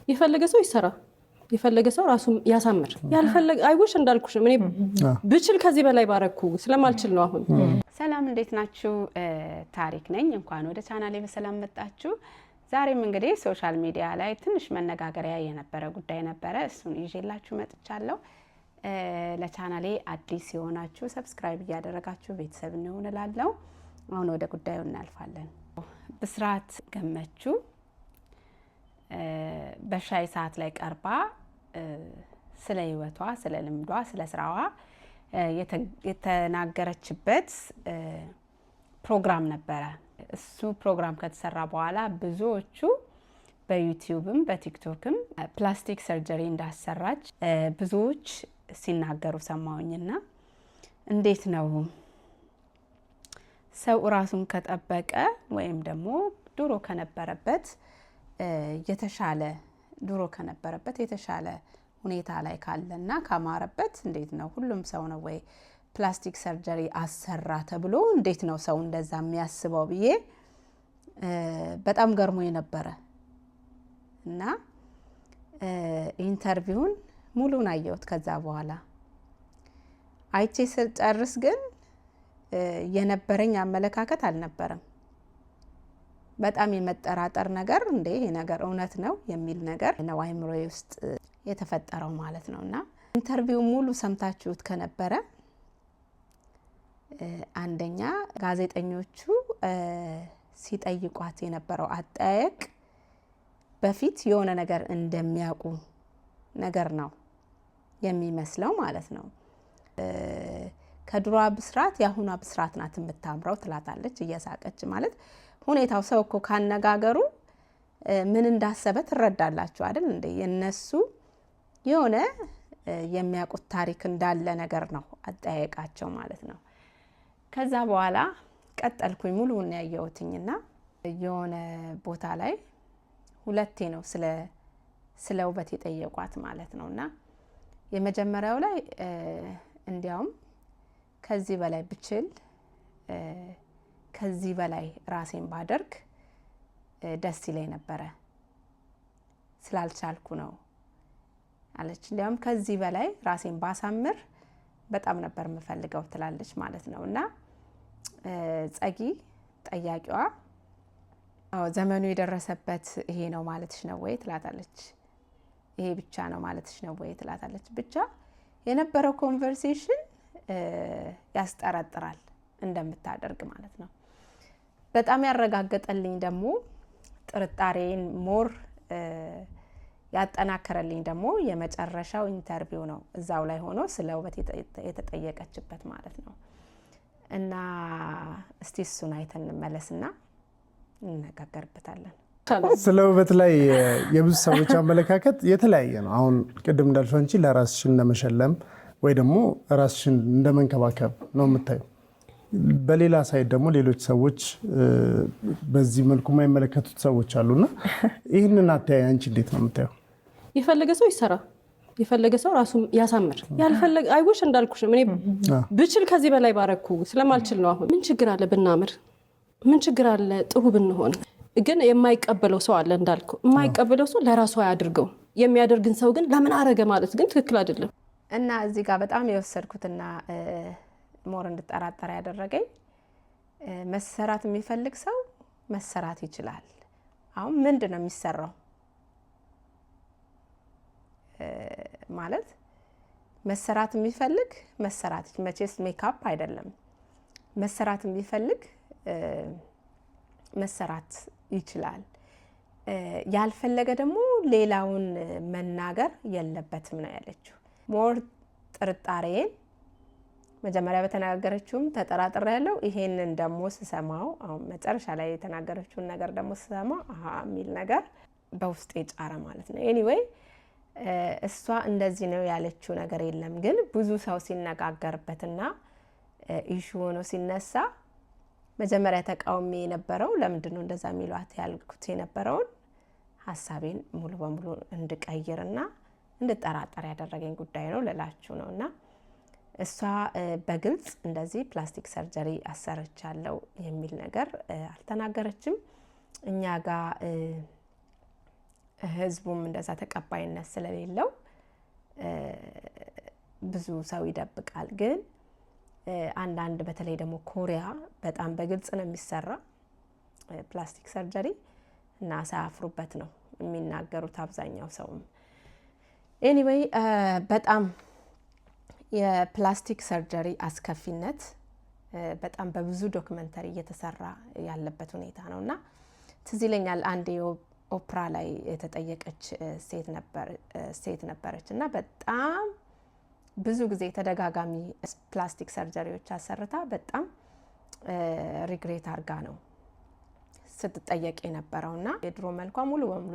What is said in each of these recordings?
የፈለገ ሰው ይሰራ የፈለገ ሰው ራሱ ያሳምር ያልፈለገ አይውሽ እንዳልኩሽ እኔ ብችል ከዚህ በላይ ባረኩ ስለማልችል ነው አሁን ሰላም እንዴት ናችሁ ታሪክ ነኝ እንኳን ወደ ቻናሌ በሰላም መጣችሁ ዛሬም እንግዲህ ሶሻል ሚዲያ ላይ ትንሽ መነጋገሪያ የነበረ ጉዳይ ነበረ እሱን ይዤላችሁ መጥቻለሁ ለቻናሌ አዲስ የሆናችሁ ሰብስክራይብ ያደረጋችሁ ቤተሰብ እንሆናላችሁ አሁን ወደ ጉዳዩ እናልፋለን ብስራት ገመቹ በሻይ ሰዓት ላይ ቀርባ ስለ ህይወቷ ስለ ልምዷ ስለ ስራዋ የተናገረችበት ፕሮግራም ነበረ እሱ ፕሮግራም ከተሰራ በኋላ ብዙዎቹ በዩቲዩብም በቲክቶክም ፕላስቲክ ሰርጀሪ እንዳሰራች ብዙዎች ሲናገሩ ሰማውኝና እንዴት ነው ሰው ራሱን ከጠበቀ ወይም ደግሞ ድሮ ከነበረበት የተሻለ ሁኔታ ላይ ካለና ካማረበት እንዴት ነው ሁሉም ሰው ነው ወይ ፕላስቲክ ሰርጀሪ አሰራ ተብሎ እንዴት ነው ሰው እንደዛ የሚያስበው ብዬ በጣም ገርሞኝ ነበር እና ኢንተርቪውን ሙሉን አየሁት ከዛ በኋላ አይቼ ስጨርስ ግን የነበረኝ አመለካከት አልነበረም በጣም የመጠራጠር ነገር እንዴ ይሄ ነገር እውነት ነው የሚል ነገር ነው አይምሮዬ ውስጥ የተፈጠረው ማለት ነውና ኢንተርቪው ሙሉ ሰምታችሁት ከነበረ አንደኛ ጋዜጠኞቹ ሲጠይቋት የነበረው አጠያየቅ በፊት የሆነ ነገር እንደሚያውቁ ነገር ነው የሚመስለው ማለት ነው ከድሮዋ ብስራት ያሁኗ ብስራት ናት የምታምረው ትላታለች እየሳቀች ማለት ሁኔታው ሰው እኮ ካነጋገሩ ምን እንዳሰበ ትረዳላችሁ አይደል እንዴ የነሱ የሆነ የሚያውቁት ታሪክ እንዳለ ነገር ነው አጠያየቃቸው ማለት ነው ከዛ በኋላ ቀጠልኩኝ ሙሉውን ያየሁትኝና የሆነ ቦታ ላይ ሁለቴ ነው ስለ ውበት የጠየቋት ማለት ነውና የመጀመሪያው ላይ እንዲያውም ከዚህ በላይ ብችል ከዚህ በላይ ራሴን ባደርግ ደስ ይለኝ ነበር ስላልቻልኩ ነው አለች እንዲያውም ከዚህ በላይ ራሴን ባሳምር በጣም ነበር የምፈልገው ትላለች ማለት ነውና ጸጊ ጠያቂዋ ዘመኑ የደረሰበት ይሄ ነው ማለትሽ ነው ወይ ትላታለች ይሄ ብቻ ነው ማለትሽ ነው ወይ ትላታለች ብቻ የነበረው ኮንቨርሴሽን ያስጠራጥራል እንደምታደርግ ማለት ነው በጣም ያረጋገጠልኝ ደግሞ ጥርጣሬን ሞር ያጠናከረልኝ ደግሞ የመጨረሻው ኢንተርቪው ነው እዛው ላይ ሆኖ ስለ ውበት የተጠየቀችበት ማለት ነው እና እስቲ እሱን አይተን እንመለስና እንነጋገርበታለን ስለ ውበት ላይ የብዙ ሰዎች አመለካከት የተለያየ ነው አሁን ቅድም እንዳልሽው አንቺ ለራስሽን እንደመሸለም ወይ ደግሞ ራስሽን እንደመንከባከብ ነው የምታየው በሌላ ሳይድ ደግሞ ሌሎች ሰዎች በዚህ መልኩ የማይመለከቱት ሰዎች አሉና ይሄንን አታይ አንቺ እንዴት ነው የምታየው የፈለገ ሰው ይሰራ የፈለገ ሰው ራሱ ያሳምር ያልፈለገ አይውሽ እንዳልኩሽ እኔ ብችል ከዚህ በላይ ባረኩ ስለማልችል ነው አሁን ምን ችግር አለ ብናምር ምን ችግር አለ ጥሩ ብንሆን ግን የማይቀበለው ሰው አለ እንዳልኩ የማይቀበለው ሰው ለራሱ ያድርገው የሚያደርግን ሰው ግን ለምን አረገ ማለት ግን ትክክል አይደለም እና እዚህ ጋር በጣም የወሰድኩትና ሞር እንድጠራጠር ያደረገኝ መሰራት የሚፈልግ ሰው መሰራት ይችላል አሁን ምንድነው የሚሰራው ማለት መሰራት የሚፈልግ መሰራት መቼስ ሜካፕ አይደለም መሰራት የሚፈልግ መሰራት ይችላል ያልፈለገ ደግሞ ሌላውን መናገር የለበትም ነው ያለችው ሞር ጥርጣሬን መጀመሪያ በተናገረችውም ተጠራጥሬ ያለው ይሄንን ደግሞ ስሰማው አሁን መጨረሻ ላይ የተናገረችውን ነገር ደግሞ ስሰማው የሚል ነገር በውስጤ ጫረ ማለት ነው ኤኒዌይ እሷ እንደዚህ ነው ያለችው ነገር የለም ግን ብዙ ሰው ሲነጋገርበትና ኢሹ ሆኖ ሲነሳ መጀመሪያ ተቃውሞ የነበረው ለምንድነው እንደዛ የሚሏት ያልኩት የነበረውን ሐሳቤን ሙሉ በሙሉ እንድቀይርና እንድጠራጠር ያደረገኝ ጉዳይ ነው ለላችሁ ነውና እሷ በግልጽ እንደዚህ ፕላስቲክ ሰርጀሪ አሰረቻለሁ የሚል ነገር አልተናገረችም እኛ ጋር ህዝቡም እንደዛ ተቀባይነት ስለሌለው ብዙ ሰው ይደብቃል። ግን አንዳንድ በተለይ ደግሞ ኮሪያ በጣም በግልጽ ነው የሚሰራ ፕላስቲክ ሰርጀሪ እና ሳያፍሩበት ነው የሚናገሩት አብዛኛው ሰውም። ኤኒዌይ በጣም የፕላስቲክ ሰርጀሪ አስከፊነት በጣም በብዙ ዶክመንተሪ እየተሰራ ያለበት ሁኔታ ነው እና ትዝ ይለኛል አንድ ኦፕራ ላይ የተጠየቀች ሴት ነበረች እና በጣም ብዙ ጊዜ ተደጋጋሚ ፕላስቲክ ሰርጀሪዎች አሰርታ በጣም ሪግሬት አርጋ ነው ስትጠየቅ የነበረውና የድሮ መልኳ ሙሉ በሙሉ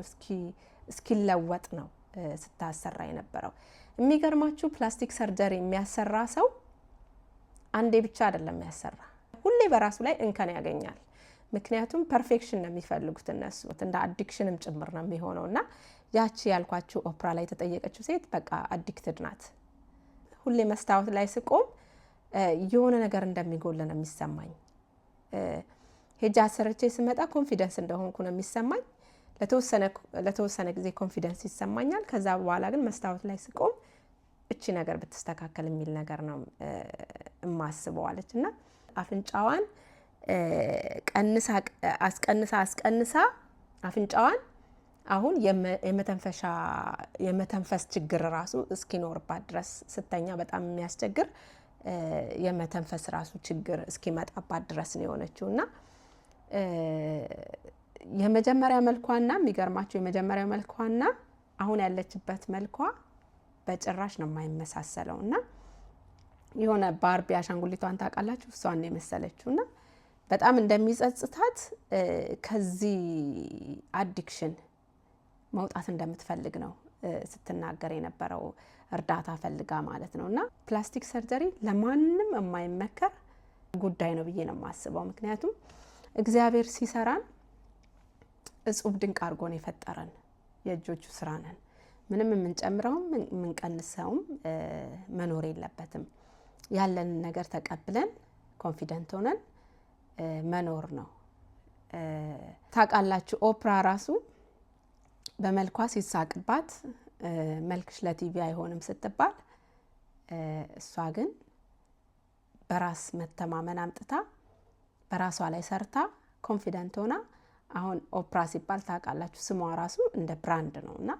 እስኪለወጥ ነው ስታሰራ የነበረው። የሚገርማችሁ ፕላስቲክ ሰርጀሪ የሚያሰራ ሰው አንዴ ብቻ አይደለም የሚያሰራ፣ ሁሌ በራሱ ላይ እንከን ያገኛል። ምክንያቱም ፐርፌክሽን ነው የሚፈልጉት እነሱ፣ እንደ አዲክሽንም ጭምር ነው የሚሆነውና ያቺ ያልኳችሁ ኦፕራ ላይ የተጠየቀችው ሴት በቃ አዲክትድ ናት። ሁሌ መስታወት ላይ ስቆም የሆነ ነገር እንደሚጎል ነው የሚሰማኝ። ሄጃ አሰርቼ ስመጣ ኮንፊደንስ እንደሆንኩ ነው የሚሰማኝ። ለተወሰነ ጊዜ ኮንፊደንስ ይሰማኛል። ከዛ በኋላ ግን መስታወት ላይ ስቆም እቺ ነገር ብትስተካከል የሚል ነገር ነው እማስበዋለች እና አፍንጫዋን አስቀንሳ አፍንጫዋን አሁን የመተንፈስ ችግር ራሱ እስኪኖርባት ድረስ ስተኛ በጣም የሚያስቸግር የመተንፈስ ራሱ ችግር እስኪመጣባት ድረስ ነው የሆነችውና የመጀመሪያ መልኳና የሚገርማቸው የመጀመሪያ መልኳና አሁን ያለችበት መልኳ በጭራሽ ነው የማይመሳሰለውና የሆነ ባርቢ አሻንጉሊቷን ታውቃላችሁ እሷን የመሰለችውና በጣም እንደሚጸጽታት ከዚህ አዲክሽን መውጣት እንደምትፈልግ ነው ስትናገር የነበረው፣ እርዳታ ፈልጋ ማለት ነውና ፕላስቲክ ሰርጀሪ ለማንም የማይመከር ጉዳይ ነው ብዬ ነው የማስበው። ምክንያቱም እግዚአብሔር ሲሰራን እጹብ ድንቅ አድርጎ ነው የፈጠረን፣ የእጆቹ ስራ ነን። ምንም የምንጨምረውም የምንቀንሰውም መኖር የለበትም። ያለን ነገር ተቀብለን ኮንፊደንት ሆነን መኖር ነው። ታውቃላችሁ ኦፕራ ራሱ በመልኳ ሲሳቅባት መልክሽ ለቲቪ አይሆንም ስትባል እሷ ግን በራስ መተማመን አምጥታ በራሷ ላይ ሰርታ ኮንፊደንት ሆና አሁን ኦፕራ ሲባል ታውቃላችሁ ስሟ ራሱ እንደ ብራንድ ነውና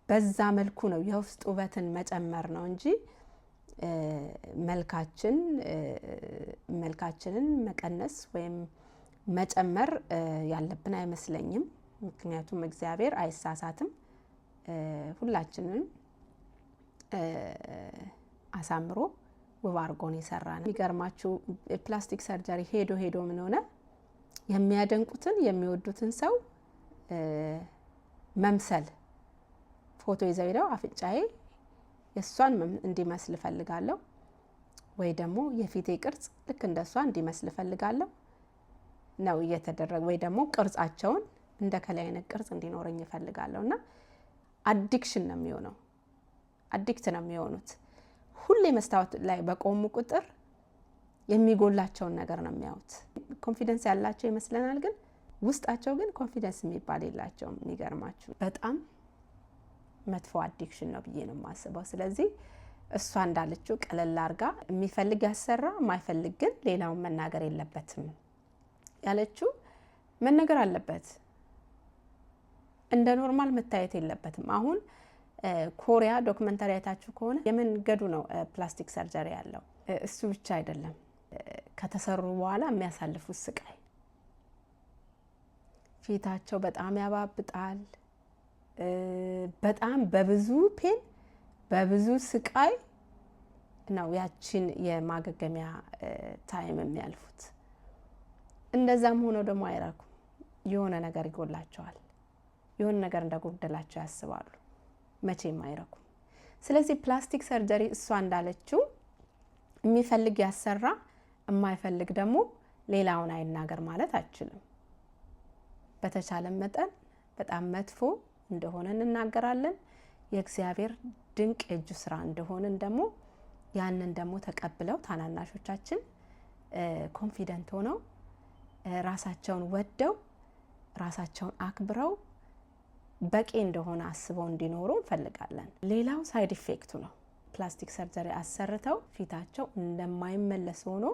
በዛ መልኩ ነው የውስጥ ውበትን መጨመር ነው እንጂ መልካችንን መቀነስ ወይም መጨመር ያለብን አይመስለኝም። ምክንያቱም እግዚአብሔር አይሳሳትም። ሁላችንን አሳምሮ ውብ አድርጎ ነው የሰራን። የሚገርማችሁ ፕላስቲክ ሰርጀሪ ሄዶ ምን ሆነ የሚያደንቁትን የሚወዱትን ሰው መምሰል ፎቶ ይዘው ሄደው አፍንጫዬ የሷን እንዲመስል ፈልጋለሁ ወይ ደግሞ የፊቴ ቅርጽ ልክ እንደሷ እንዲመስል ፈልጋለሁ ነው እየተደረገ ወይ ደግሞ ቅርጻቸውን እንደ ከላይ አይነት ቅርጽ እንዲኖረኝ ፈልጋለሁና አዲክሽን ነው የሚሆነው። አዲክት ነው የሚሆኑት። ሁሌ መስታወት ላይ በቆሙ ቁጥር የሚጎላቸውን ነገር ነው የሚያዩት። ኮንፊደንስ ያላቸው ይመስለናል፣ ግን ውስጣቸው ግን ኮንፊደንስ የሚባል የላቸውም። የሚገርማችሁ በጣም መጥፎ አዲክሽን ነው ብዬ ነው የማስበው። ስለዚህ እሷ እንዳለችው ቀለል አርጋ የሚፈልግ ያሰራ፣ የማይፈልግ ግን ሌላውን መናገር የለበትም ያለችው መነገር አለበት። እንደ ኖርማል መታየት የለበትም። አሁን ኮሪያ ዶክመንታሪ አይታችሁ ከሆነ የመንገዱ ነው ፕላስቲክ ሰርጀሪ ያለው። እሱ ብቻ አይደለም፣ ከተሰሩ በኋላ የሚያሳልፉት ስቃይ ፊታቸው በጣም ያባብጣል። በጣም በብዙ ፔን በብዙ ስቃይ ነው ያቺን የማገገሚያ ታይም የሚያልፉት። እንደዛም ሆኖ ደግሞ አይራኩም። የሆነ ነገር ይጎላቸዋል። የሆነ ነገር እንደጎደላቸው ያስባሉ። መቼም አይረኩም። ስለዚህ ፕላስቲክ ሰርጀሪ እሷ እንዳለችው የሚፈልግ ያሰራ፣ የማይፈልግ ደግሞ ሌላውን አይናገር ማለት አይችልም። በተቻለ መጠን በጣም መጥፎ እንደሆነ እንናገራለን። የእግዚአብሔር ድንቅ የእጁ ስራ እንደሆነን ደግሞ ያንን ደግሞ ተቀብለው ታናናሾቻችን ኮንፊደንት ሆነው ራሳቸውን ወደው ራሳቸውን አክብረው በቂ እንደሆነ አስበው እንዲኖሩ እንፈልጋለን። ሌላው ሳይድ ኢፌክቱ ነው። ፕላስቲክ ሰርጀሪ አሰርተው ፊታቸው እንደማይመለስ ሆኖ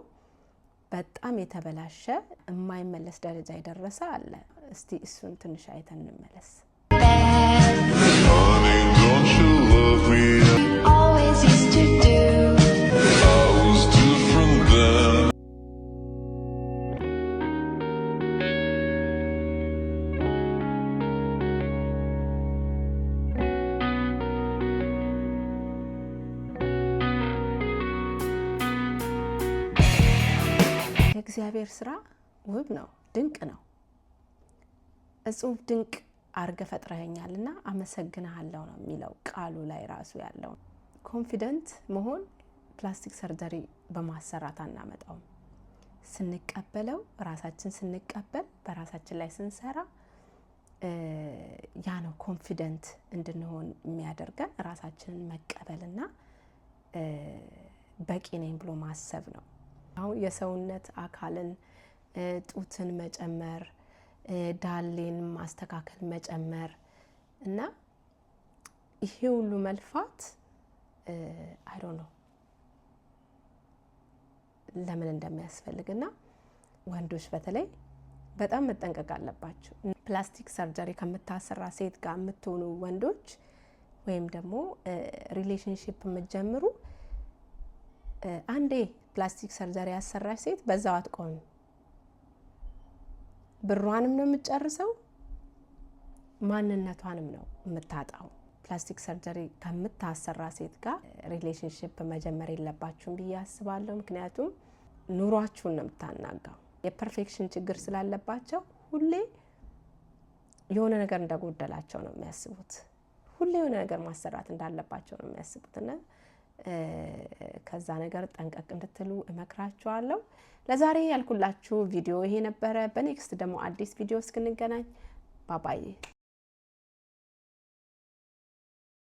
በጣም የተበላሸ የማይመለስ ደረጃ የደረሰ አለ። እስቲ እሱን ትንሽ አይተን እንመለስ። የእግዚአብሔር ስራ ውብ ነው፣ ድንቅ ነው። እጹብ ድንቅ አርገ ፈጥረኸኛልና አመሰግናለሁ ነው የሚለው ቃሉ ላይ ራሱ ያለው። ኮንፊደንት መሆን ፕላስቲክ ሰርጀሪ በማሰራት አናመጣው። ስንቀበለው ራሳችን ስንቀበል በራሳችን ላይ ስንሰራ ያ ነው ኮንፊደንት እንድንሆን የሚያደርገን። ራሳችንን መቀበልና በቂ ነኝ ብሎ ማሰብ ነው። አሁን የሰውነት አካልን ጡትን መጨመር፣ ዳሌን ማስተካከል መጨመር እና ይሄ ሁሉ መልፋት አይ ዶንት ኖ ለምን እንደሚያስፈልግና ወንዶች በተለይ በጣም መጠንቀቅ አለባቸው። ፕላስቲክ ሰርጀሪ ከምታሰራ ሴት ጋር የምትሆኑ ወንዶች ወይም ደግሞ ሪሌሽንሺፕ የምትጀምሩ አንዴ ፕላስቲክ ሰርጀሪ ያሰራች ሴት በዛው አትቆም። ብሯንም ነው የምትጨርሰው፣ ማንነቷንም ነው የምታጣው። ፕላስቲክ ሰርጀሪ ከምታሰራ ሴት ጋር ሪሌሽንሺፕ መጀመር የለባችሁም ብዬ አስባለሁ። ምክንያቱም ኑሯችሁን ነው የምታናጋው። የፐርፌክሽን ችግር ስላለባቸው ሁሌ የሆነ ነገር እንደጎደላቸው ነው የሚያስቡት። ሁሌ የሆነ ነገር ማሰራት እንዳለባቸው ነው የሚያስቡት እና ከዛ ነገር ጠንቀቅ እንድትሉ እመክራችኋለሁ። ለዛሬ ያልኩላችሁ ቪዲዮ ይሄ ነበረ። በኔክስት ደግሞ አዲስ ቪዲዮ እስክንገናኝ ባባይ